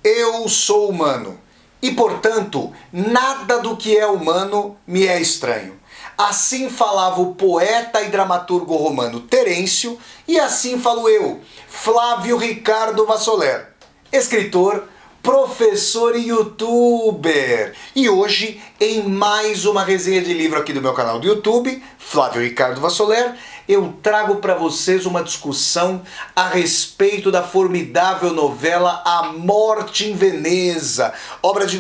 Eu sou humano e, portanto, nada do que é humano me é estranho. Assim falava o poeta e dramaturgo romano Terêncio, e assim falo eu, Flávio Ricardo Vassoler, escritor, professor e youtuber. E hoje, em mais uma resenha de livro aqui do meu canal do YouTube, Flávio Ricardo Vassoler, eu trago para vocês uma discussão a respeito da formidável novela A Morte em Veneza, obra de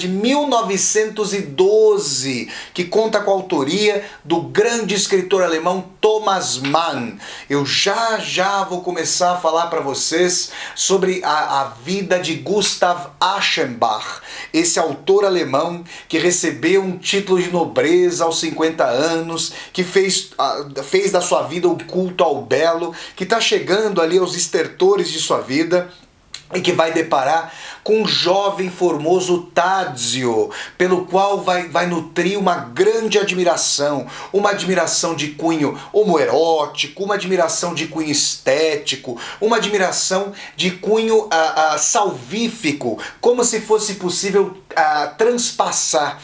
1912, que conta com a autoria do grande escritor alemão Thomas Mann. Eu já vou começar a falar para vocês sobre a vida de Gustav Aschenbach, esse autor alemão que recebeu um título de nobreza aos 50 anos, que fez da sua vida o culto ao belo, que está chegando ali aos estertores de sua vida e que vai deparar com um jovem formoso Tadzio, pelo qual vai nutrir uma grande admiração, uma admiração de cunho homoerótico, uma admiração de cunho estético, uma admiração de cunho salvífico, como se fosse possível transpassar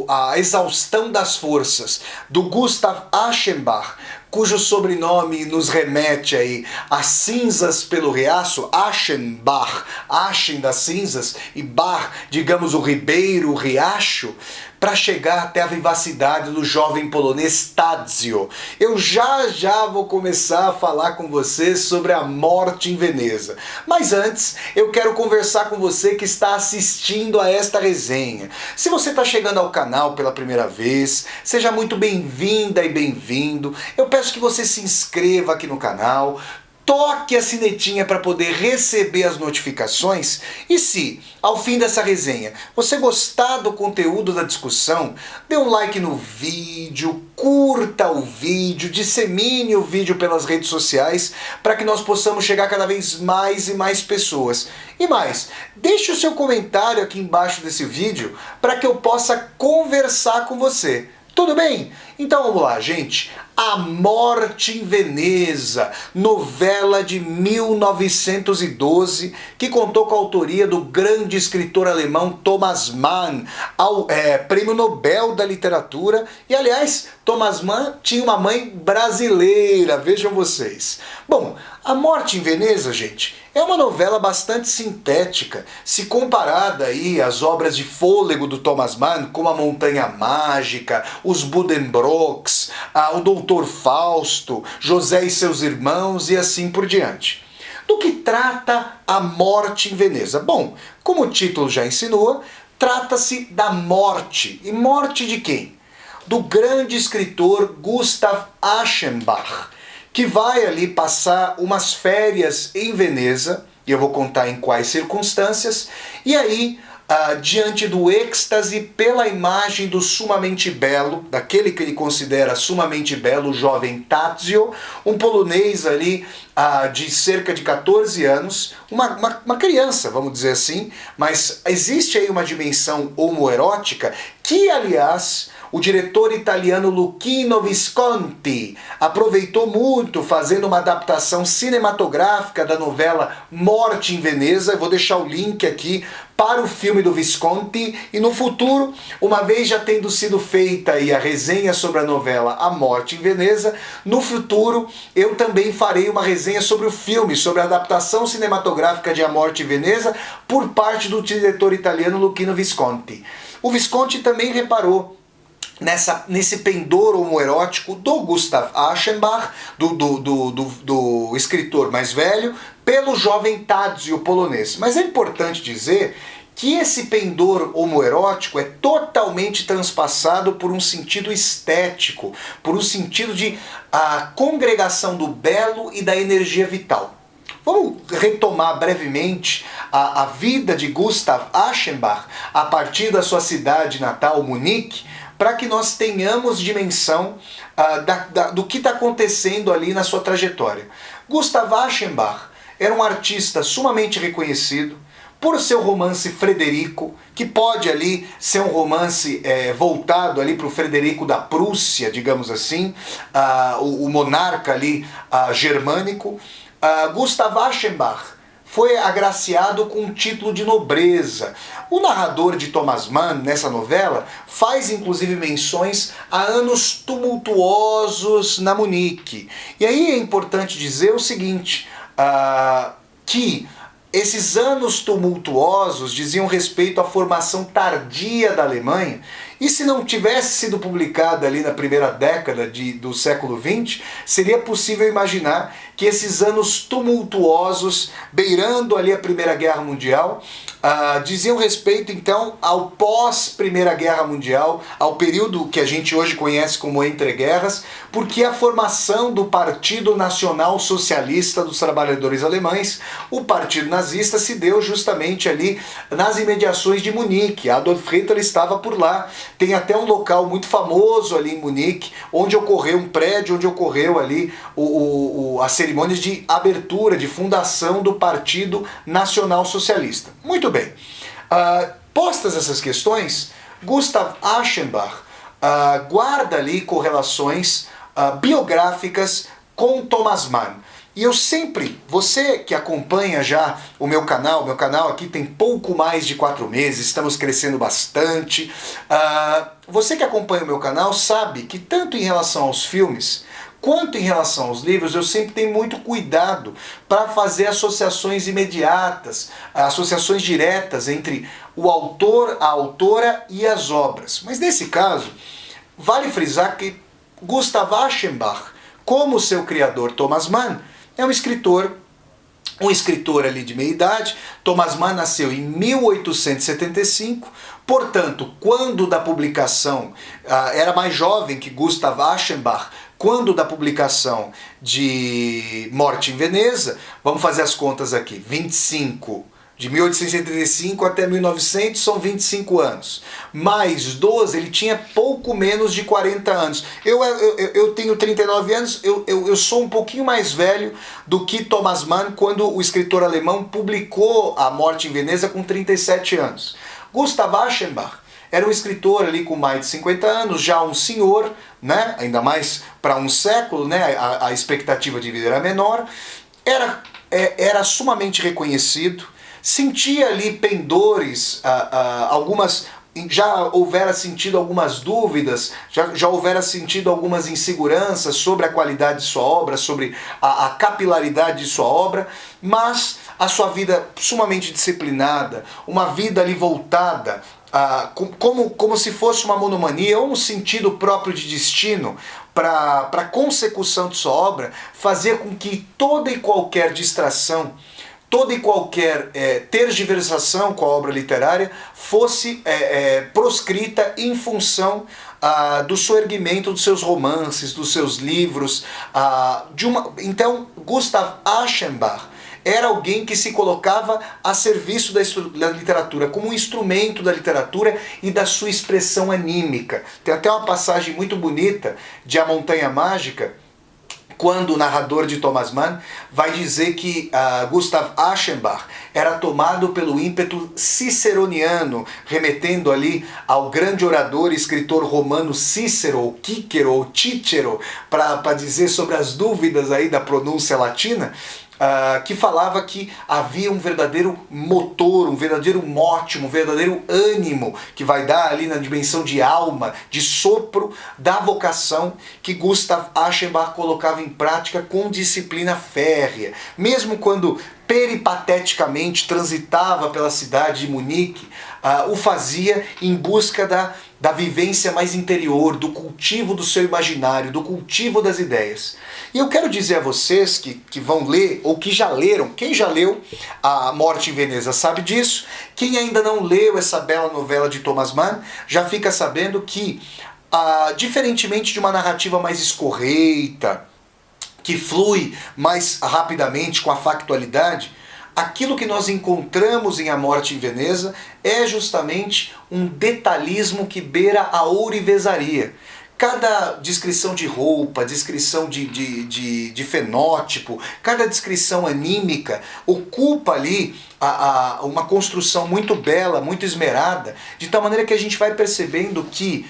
a exaustão das forças do Gustav Aschenbach, cujo sobrenome nos remete aí a cinzas pelo riacho, Aschenbach, Aschen das cinzas e Bach, digamos o ribeiro, o riacho, para chegar até a vivacidade do jovem polonês Tadzio. Eu já vou começar a falar com vocês sobre A Morte em Veneza. Mas antes, eu quero conversar com você que está assistindo a esta resenha. Se você está chegando ao canal pela primeira vez, seja muito bem-vinda e bem-vindo. Eu peço que você se inscreva aqui no canal, toque a sinetinha para poder receber as notificações, e se, ao fim dessa resenha, você gostar do conteúdo da discussão, dê um like no vídeo, curta o vídeo, dissemine o vídeo pelas redes sociais para que nós possamos chegar cada vez mais e mais pessoas. E mais, deixe o seu comentário aqui embaixo desse vídeo para que eu possa conversar com você. Tudo bem? Então vamos lá, gente. A Morte em Veneza, novela de 1912, que contou com a autoria do grande escritor alemão Thomas Mann, prêmio Nobel da Literatura. E, aliás, Thomas Mann tinha uma mãe brasileira, vejam vocês. Bom, A Morte em Veneza, gente, é uma novela bastante sintética, se comparada aí às obras de fôlego do Thomas Mann, como A Montanha Mágica, Os Buddenbrooks, o Doutor Fausto, José e seus irmãos e assim por diante. Do que trata A Morte em Veneza? Bom, como o título já insinua, trata-se da morte. E morte de quem? Do grande escritor Gustav Aschenbach, que vai ali passar umas férias em Veneza, e eu vou contar em quais circunstâncias, e aí, diante do êxtase pela imagem do sumamente belo, daquele que ele considera sumamente belo, o jovem Tadzio, um polonês ali de cerca de 14 anos, uma criança, vamos dizer assim, mas existe aí uma dimensão homoerótica que, aliás, o diretor italiano Luchino Visconti aproveitou muito fazendo uma adaptação cinematográfica da novela Morte em Veneza. Eu vou deixar o link aqui para o filme do Visconti, e no futuro, uma vez já tendo sido feita aí a resenha sobre a novela A Morte em Veneza, no futuro eu também farei uma resenha sobre o filme, sobre a adaptação cinematográfica de A Morte em Veneza por parte do diretor italiano Luchino Visconti. O Visconti também reparou nesse pendor homoerótico do Gustav Aschenbach, do escritor mais velho, pelo jovem Tadzio polonês. Mas é importante dizer que esse pendor homoerótico é totalmente transpassado por um sentido estético, por um sentido de congregação do belo e da energia vital. Vamos retomar brevemente a vida de Gustav Aschenbach a partir da sua cidade natal, Munique, para que nós tenhamos dimensão do que está acontecendo ali na sua trajetória. Gustav Aschenbach era um artista sumamente reconhecido por seu romance Frederico, que pode ali ser um romance voltado ali para o Frederico da Prússia, digamos assim, o monarca ali germânico. Gustav Aschenbach foi agraciado com um título de nobreza. O narrador de Thomas Mann, nessa novela, faz inclusive menções a anos tumultuosos na Munique. E aí é importante dizer o seguinte, que esses anos tumultuosos diziam respeito à formação tardia da Alemanha, e se não tivesse sido publicada ali na primeira década do século XX, seria possível imaginar que esses anos tumultuosos, beirando ali a Primeira Guerra Mundial, diziam respeito então ao pós-Primeira Guerra Mundial, ao período que a gente hoje conhece como entreguerras, porque a formação do Partido Nacional Socialista dos Trabalhadores Alemães, o Partido Nazista, se deu justamente ali nas imediações de Munique. Adolf Hitler estava por lá. Tem até um local muito famoso ali em Munique, onde ocorreu um prédio, onde ocorreu ali a cerimônia de abertura, de fundação do Partido Nacional Socialista. Muito bem. Postas essas questões, Gustav Aschenbach guarda ali correlações biográficas com Thomas Mann. E eu sempre, você que acompanha já o meu canal aqui tem pouco mais de 4 meses, estamos crescendo bastante. Você que acompanha o meu canal sabe que tanto em relação aos filmes, quanto em relação aos livros, eu sempre tenho muito cuidado para fazer associações imediatas, associações diretas entre o autor, a autora e as obras. Mas nesse caso, vale frisar que Gustav Aschenbach, como seu criador Thomas Mann, é um escritor ali de meia idade. Thomas Mann nasceu em 1875, portanto, quando da publicação, era mais jovem que Gustav Aschenbach, quando da publicação de Morte em Veneza, vamos fazer as contas aqui, 25, de 1875 até 1900 são 25 anos. Mais 12, ele tinha pouco menos de 40 anos. Eu tenho 39 anos, eu sou um pouquinho mais velho do que Thomas Mann quando o escritor alemão publicou A Morte em Veneza com 37 anos. Gustav Aschenbach era um escritor ali com mais de 50 anos, já um senhor, né? Ainda mais para um século, né? A expectativa de vida era menor, era sumamente reconhecido, sentia ali pendores, já houvera sentido algumas dúvidas, já houvera sentido algumas inseguranças sobre a qualidade de sua obra, sobre a capilaridade de sua obra, mas a sua vida sumamente disciplinada, uma vida ali voltada, como se fosse uma monomania ou um sentido próprio de destino para a consecução de sua obra, fazia com que toda e qualquer distração, toda e qualquer tergiversação com a obra literária fosse proscrita em função do soerguimento dos seus romances, dos seus livros. Então, Gustav Aschenbach era alguém que se colocava a serviço da literatura, como um instrumento da literatura e da sua expressão anímica. Tem até uma passagem muito bonita de A Montanha Mágica, quando o narrador de Thomas Mann vai dizer que Gustav Aschenbach era tomado pelo ímpeto ciceroniano, remetendo ali ao grande orador e escritor romano Cícero, ou Cícero, ou Cícero, para dizer sobre as dúvidas aí da pronúncia latina, que falava que havia um verdadeiro motor, um verdadeiro mote, um verdadeiro ânimo que vai dar ali na dimensão de alma, de sopro da vocação que Gustav Aschenbach colocava em prática com disciplina férrea. Mesmo quando peripateticamente transitava pela cidade de Munique, o fazia em busca da vivência mais interior, do cultivo do seu imaginário, do cultivo das ideias. E eu quero dizer a vocês que vão ler, ou que já leram, quem já leu A Morte em Veneza sabe disso, quem ainda não leu essa bela novela de Thomas Mann, já fica sabendo que, diferentemente de uma narrativa mais escorreita, que flui mais rapidamente com a factualidade, aquilo que nós encontramos em A Morte em Veneza é justamente um detalhismo que beira a ourivesaria. Cada descrição de roupa, descrição de fenótipo, cada descrição anímica ocupa ali uma construção muito bela, muito esmerada, de tal maneira que a gente vai percebendo que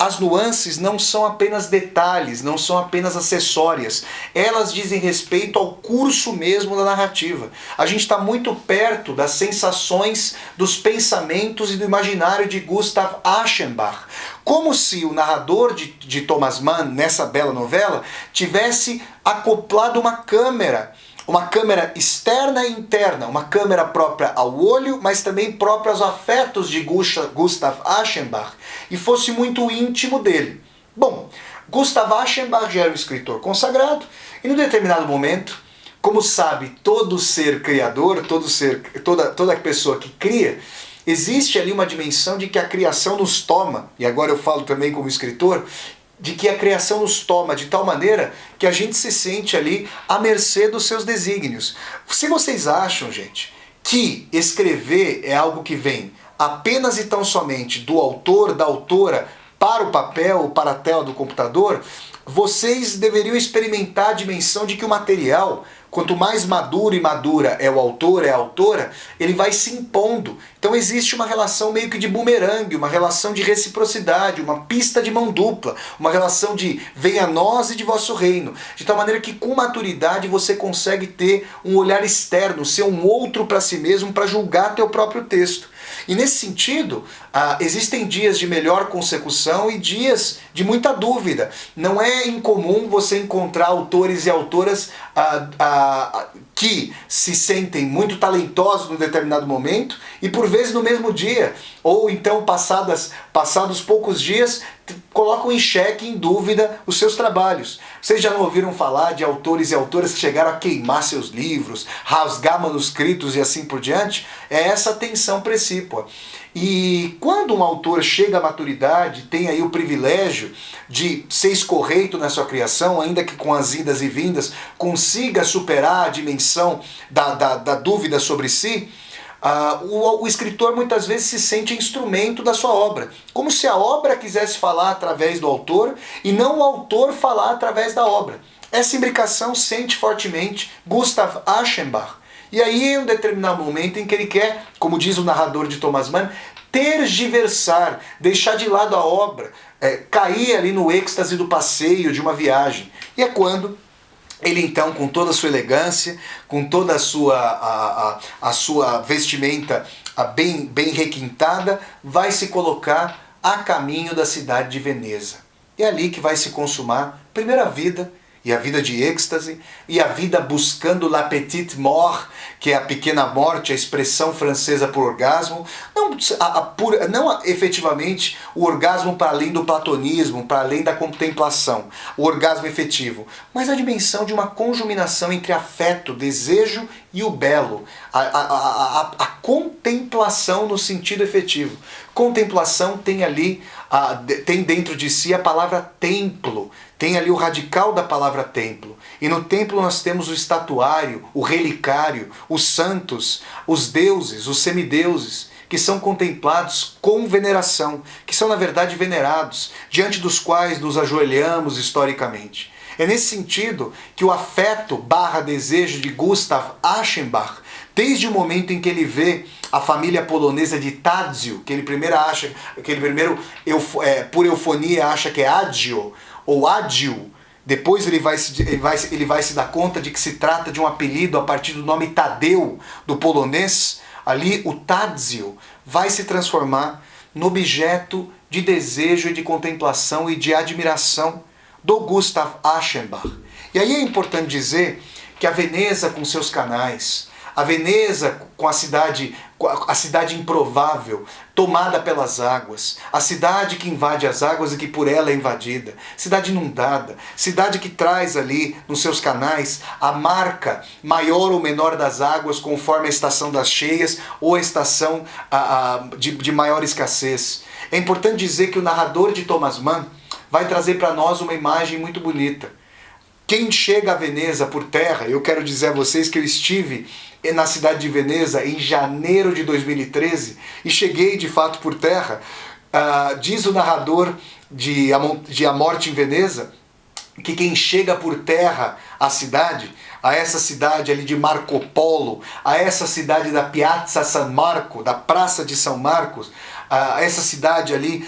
as nuances não são apenas detalhes, não são apenas acessórias. Elas dizem respeito ao curso mesmo da narrativa. A gente está muito perto das sensações, dos pensamentos e do imaginário de Gustav Aschenbach. Como se o narrador de Thomas Mann, nessa bela novela, tivesse acoplado uma câmera externa e interna, uma câmera própria ao olho, mas também própria aos afetos de Gustav Aschenbach, e fosse muito íntimo dele. Bom, Gustav Aschenbach já era um escritor consagrado, e num determinado momento, como sabe todo ser criador, toda pessoa que cria, existe ali uma dimensão de que a criação nos toma, e agora eu falo também como escritor, de que a criação nos toma de tal maneira que a gente se sente ali à mercê dos seus desígnios. Se vocês acham, gente, que escrever é algo que vem apenas e tão somente do autor, da autora, para o papel, para a tela do computador, vocês deveriam experimentar a dimensão de que o material, quanto mais maduro e madura é o autor, é a autora, ele vai se impondo. Então existe uma relação meio que de bumerangue, uma relação de reciprocidade, uma pista de mão dupla, uma relação de venha a nós e de vosso reino. De tal maneira que com maturidade você consegue ter um olhar externo, ser um outro para si mesmo, para julgar teu próprio texto. E nesse sentido, existem dias de melhor consecução e dias de muita dúvida. Não é incomum você encontrar autores e autoras que se sentem muito talentosos num determinado momento e por vezes no mesmo dia, ou então passados poucos dias, colocam em xeque, em dúvida, os seus trabalhos. Vocês já não ouviram falar de autores e autoras que chegaram a queimar seus livros, rasgar manuscritos e assim por diante? É essa tensão precípua. E quando um autor chega à maturidade, tem aí o privilégio de ser escorreito na sua criação, ainda que com as idas e vindas, consiga superar a dimensão da dúvida sobre si, o escritor muitas vezes se sente instrumento da sua obra, como se a obra quisesse falar através do autor e não o autor falar através da obra. Essa imbricação sente fortemente Gustav Aschenbach. E aí em um determinado momento em que ele quer, como diz o narrador de Thomas Mann, tergiversar, deixar de lado a obra, cair ali no êxtase do passeio, de uma viagem. E é quando ele então, com toda a sua elegância, com toda a sua vestimenta bem requintada, vai se colocar a caminho da cidade de Veneza. É ali que vai se consumar a primeira vida, e a vida de êxtase, e a vida buscando la petite mort, que é a pequena morte, a expressão francesa por orgasmo, não efetivamente o orgasmo para além do platonismo, para além da contemplação, o orgasmo efetivo, mas a dimensão de uma conjuminação entre afeto, desejo e o belo, a contemplação no sentido efetivo. Contemplação tem ali, tem dentro de si a palavra templo, tem ali o radical da palavra templo. E no templo nós temos o estatuário, o relicário, os santos, os deuses, os semideuses, que são contemplados com veneração, que são na verdade venerados, diante dos quais nos ajoelhamos historicamente. É nesse sentido que o afeto / desejo de Gustav Aschenbach, desde o momento em que ele vê a família polonesa de Tadzio, que ele primeiro por eufonia acha que é Adjo ou Adil, depois ele vai se dar conta de que se trata de um apelido a partir do nome Tadeu, do polonês. Ali o Tadzio vai se transformar no objeto de desejo e de contemplação e de admiração do Gustav Aschenbach. E aí é importante dizer que a Veneza com seus canais, a Veneza com a cidade improvável, tomada pelas águas, a cidade que invade as águas e que por ela é invadida, cidade inundada, cidade que traz ali nos seus canais a marca maior ou menor das águas conforme a estação das cheias ou a estação de maior escassez. É importante dizer que o narrador de Thomas Mann vai trazer para nós uma imagem muito bonita. Quem chega a Veneza por terra, eu quero dizer a vocês que eu estive na cidade de Veneza em janeiro de 2013 e cheguei de fato por terra. Diz o narrador de A Morte em Veneza que quem chega por terra à cidade, a essa cidade ali de Marco Polo, a essa cidade da Piazza San Marco, da Praça de São Marcos, a essa cidade ali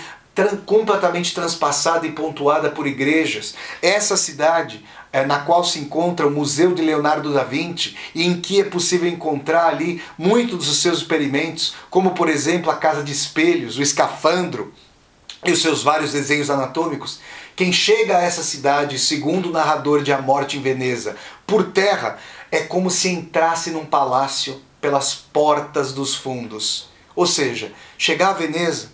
completamente transpassada e pontuada por igrejas. Essa cidade na qual se encontra o Museu de Leonardo da Vinci e em que é possível encontrar ali muitos dos seus experimentos, como por exemplo a casa de espelhos, o escafandro e os seus vários desenhos anatômicos. Quem chega a essa cidade, segundo o narrador de A Morte em Veneza, por terra, é como se entrasse num palácio pelas portas dos fundos. Ou seja, chegar a Veneza,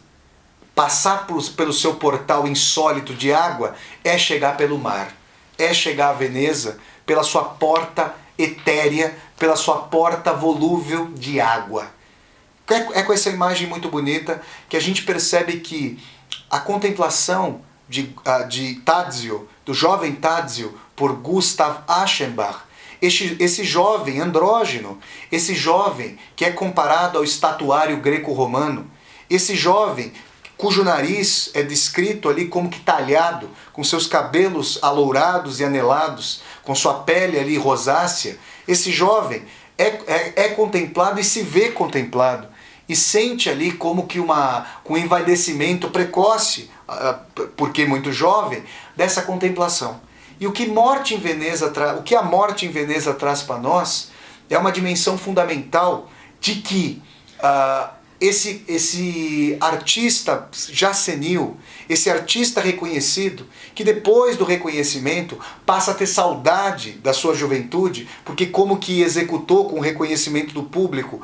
passar pelo seu portal insólito de água, é chegar pelo mar. É chegar a Veneza pela sua porta etérea, pela sua porta volúvel de água. É com essa imagem muito bonita que a gente percebe que a contemplação de Tadzio, do jovem Tadzio, por Gustav Aschenbach, esse jovem andrógeno, esse jovem que é comparado ao estatuário greco-romano, esse jovem cujo nariz é descrito ali como que talhado, com seus cabelos alourados e anelados, com sua pele ali rosácea, esse jovem é contemplado e se vê contemplado, e sente ali como que um envaidecimento precoce, porque muito jovem, dessa contemplação. E o que a Morte em Veneza traz para nós é uma dimensão fundamental de que esse artista já senil, esse artista reconhecido, que depois do reconhecimento passa a ter saudade da sua juventude, porque como que executou com o reconhecimento do público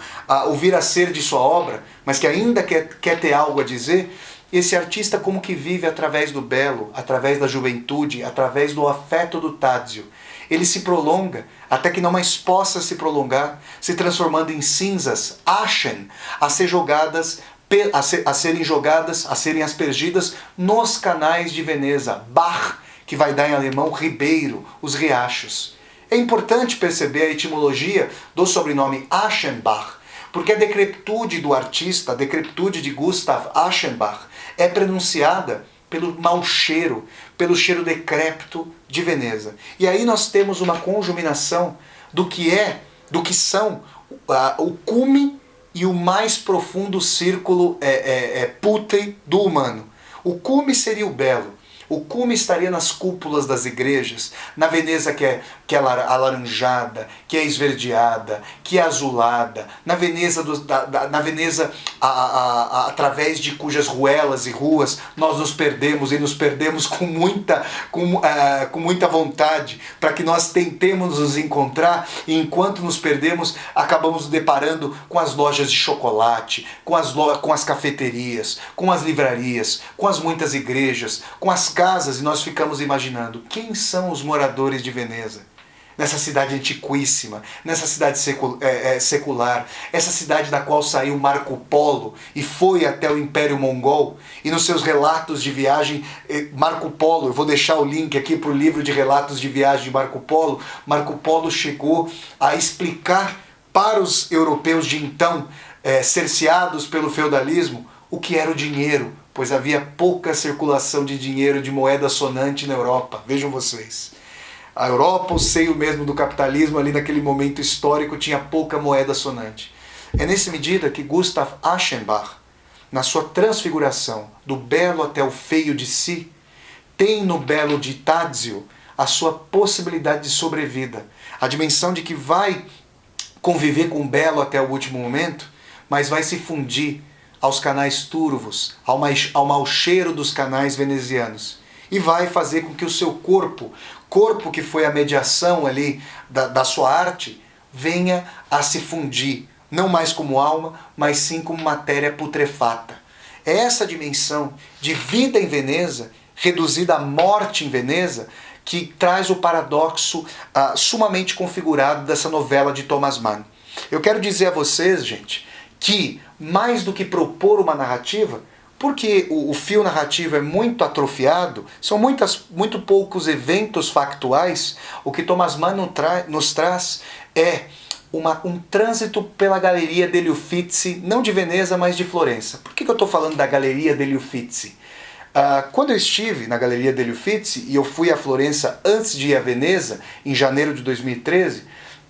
o vir a ser de sua obra, mas que ainda quer ter algo a dizer, esse artista como que vive através do belo, através da juventude, através do afeto do Tadzio. Ele se prolonga até que não mais possa se prolongar, se transformando em cinzas, Aschen, a serem aspergidas nos canais de Veneza, Bach, que vai dar em alemão ribeiro, os riachos. É importante perceber a etimologia do sobrenome Aschenbach, porque a decrepitude do artista, a decrepitude de Gustav Aschenbach, é pronunciada pelo mau cheiro, pelo cheiro decrépito de Veneza. E aí nós temos uma conjuminação do que são o cume e o mais profundo círculo putre do humano. O cume seria o belo. O cume estaria nas cúpulas das igrejas, na Veneza que é alaranjada, que é esverdeada, que é azulada, na Veneza, através de cujas ruelas e ruas nós nos perdemos e nos perdemos com muita vontade, para que nós tentemos nos encontrar, e enquanto nos perdemos, acabamos nos deparando com as lojas de chocolate, com as cafeterias, com as livrarias, com as muitas igrejas, com as casas, e nós ficamos imaginando quem são os moradores de Veneza, nessa cidade antiquíssima, nessa cidade secular, essa cidade da qual saiu Marco Polo e foi até o Império Mongol, e nos seus relatos de viagem, Marco Polo, eu vou deixar o link aqui para o livro de relatos de viagem de Marco Polo chegou a explicar para os europeus de então, cerceados pelo feudalismo, o que era o dinheiro, pois havia pouca circulação de dinheiro, de moeda sonante na Europa. Vejam vocês. A Europa, o seio mesmo do capitalismo, ali naquele momento histórico, tinha pouca moeda sonante. É nessa medida que Gustav Aschenbach, na sua transfiguração, do belo até o feio de si, tem no belo de Tadzio a sua possibilidade de sobrevida. A dimensão de que vai conviver com o belo até o último momento, mas vai se fundir aos canais turvos, ao mau cheiro dos canais venezianos. E vai fazer com que o seu corpo que foi a mediação ali da sua arte, venha a se fundir, não mais como alma, mas sim como matéria putrefata. É essa dimensão de vida em Veneza, reduzida à morte em Veneza, que traz o paradoxo sumamente configurado dessa novela de Thomas Mann. Eu quero dizer a vocês, gente, que mais do que propor uma narrativa, porque o fio narrativo é muito atrofiado, são muito poucos eventos factuais, o que Thomas Mann nos traz é um trânsito pela Galeria degli Uffizi, não de Veneza, mas de Florença. Por que eu estou falando da Galeria degli Uffizi? Quando eu estive na Galeria degli Uffizi, e eu fui a Florença antes de ir a Veneza, em janeiro de 2013,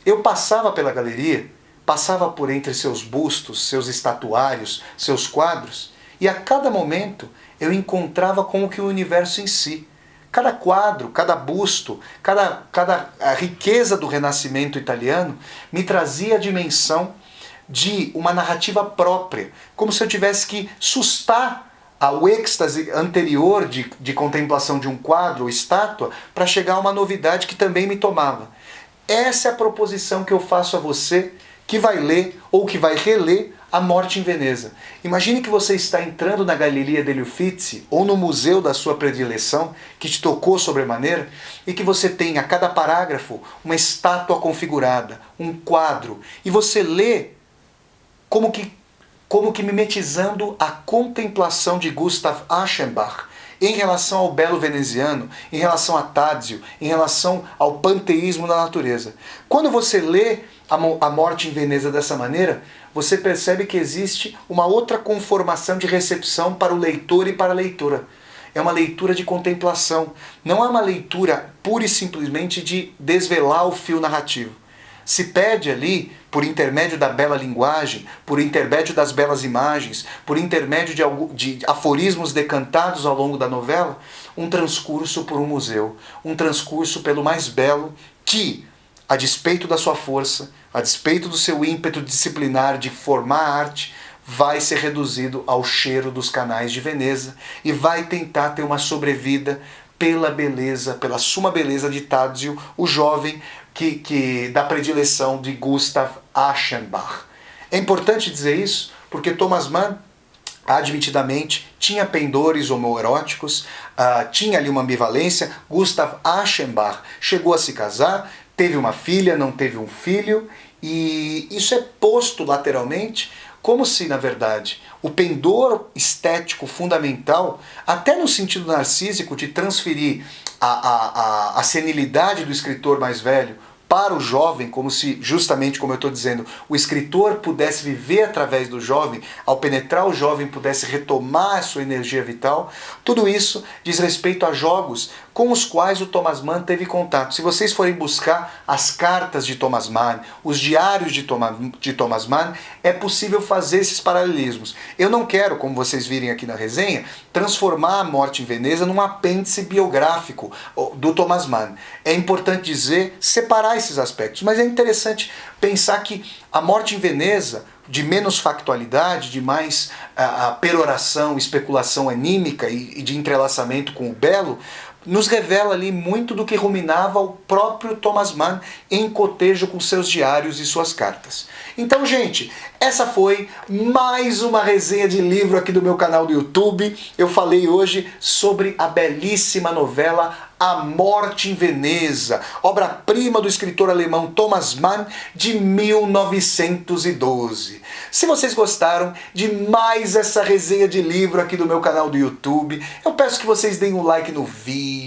eu passava pela galeria, passava por entre seus bustos, seus estatuários, seus quadros, E a cada momento eu encontrava como que o universo em si. Cada quadro, cada busto, a riqueza do Renascimento italiano me trazia a dimensão de uma narrativa própria, como se eu tivesse que sustar ao êxtase anterior de contemplação de um quadro ou estátua para chegar a uma novidade que também me tomava. Essa é a proposição que eu faço a você que vai ler ou que vai reler A Morte em Veneza. Imagine que você está entrando na Galleria degli Uffizi ou no museu da sua predileção, que te tocou sobremaneira, e que você tem a cada parágrafo uma estátua configurada, um quadro, e você lê como que mimetizando a contemplação de Gustav Aschenbach em relação ao belo veneziano, em relação a Tadzio, em relação ao panteísmo da natureza. Quando você lê A Morte em Veneza dessa maneira, você percebe que existe uma outra conformação de recepção para o leitor e para a leitora. É uma leitura de contemplação, não é uma leitura pura e simplesmente de desvelar o fio narrativo. Se pede ali, por intermédio da bela linguagem, por intermédio das belas imagens, por intermédio de aforismos decantados ao longo da novela, um transcurso por um museu, um transcurso pelo mais belo que, a despeito da sua força, a despeito do seu ímpeto disciplinar de formar arte, vai ser reduzido ao cheiro dos canais de Veneza e vai tentar ter uma sobrevida pela beleza, pela suma beleza de Tadzio, o jovem que da predileção de Gustav Aschenbach. É importante dizer isso porque Thomas Mann, admitidamente, tinha pendores homoeróticos, tinha ali uma ambivalência. Gustav Aschenbach chegou a se casar, teve uma filha, não teve um filho, e isso é posto lateralmente como se, na verdade, o pendor estético fundamental, até no sentido narcísico de transferir a senilidade do escritor mais velho para o jovem, como se, justamente como eu estou dizendo, o escritor pudesse viver através do jovem, ao penetrar o jovem pudesse retomar a sua energia vital. Tudo isso diz respeito a jogos com os quais o Thomas Mann teve contato. Se vocês forem buscar as cartas de Thomas Mann, os diários de Thomas Mann, é possível fazer esses paralelismos. Eu não quero, como vocês virem aqui na resenha, transformar A Morte em Veneza num apêndice biográfico do Thomas Mann. É importante dizer, separar esses aspectos, mas é interessante pensar que A Morte em Veneza, de menos factualidade, de mais peroração, especulação anímica e de entrelaçamento com o belo, nos revela ali muito do que ruminava o próprio Thomas Mann em cotejo com seus diários e suas cartas. Então, gente, essa foi mais uma resenha de livro aqui do meu canal do YouTube. Eu falei hoje sobre a belíssima novela A Morte em Veneza, obra-prima do escritor alemão Thomas Mann, de 1912. Se vocês gostaram de mais essa resenha de livro aqui do meu canal do YouTube, eu peço que vocês deem um like no vídeo,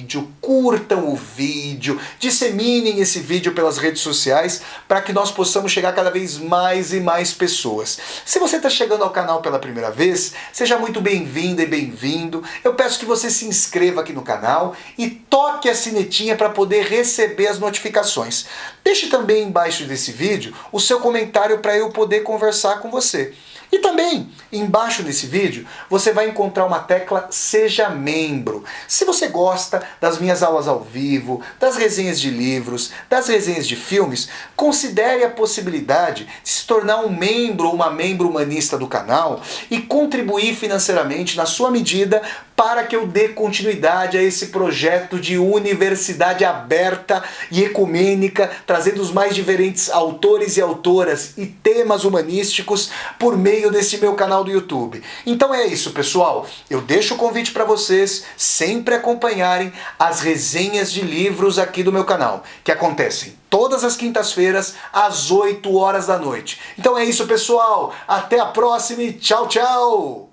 curtam o vídeo, disseminem esse vídeo pelas redes sociais para que nós possamos chegar cada vez mais e mais pessoas. Se você está chegando ao canal pela primeira vez, seja muito bem-vinda e bem-vindo. Eu peço que você se inscreva aqui no canal e toque a sinetinha para poder receber as notificações. Deixe também embaixo desse vídeo o seu comentário para eu poder conversar com você. E também, embaixo desse vídeo, você vai encontrar uma tecla Seja Membro. Se você gosta das minhas aulas ao vivo, das resenhas de livros, das resenhas de filmes, considere a possibilidade de se tornar um membro ou uma membro humanista do canal e contribuir financeiramente na sua medida para que eu dê continuidade a esse projeto de universidade aberta e ecumênica, trazendo os mais diferentes autores e autoras e temas humanísticos por meio desse meu canal do YouTube. Então é isso, pessoal. Eu deixo o convite para vocês sempre acompanharem as resenhas de livros aqui do meu canal, que acontecem todas as quintas-feiras, às 8 horas da noite. Então é isso, pessoal. Até a próxima e tchau, tchau!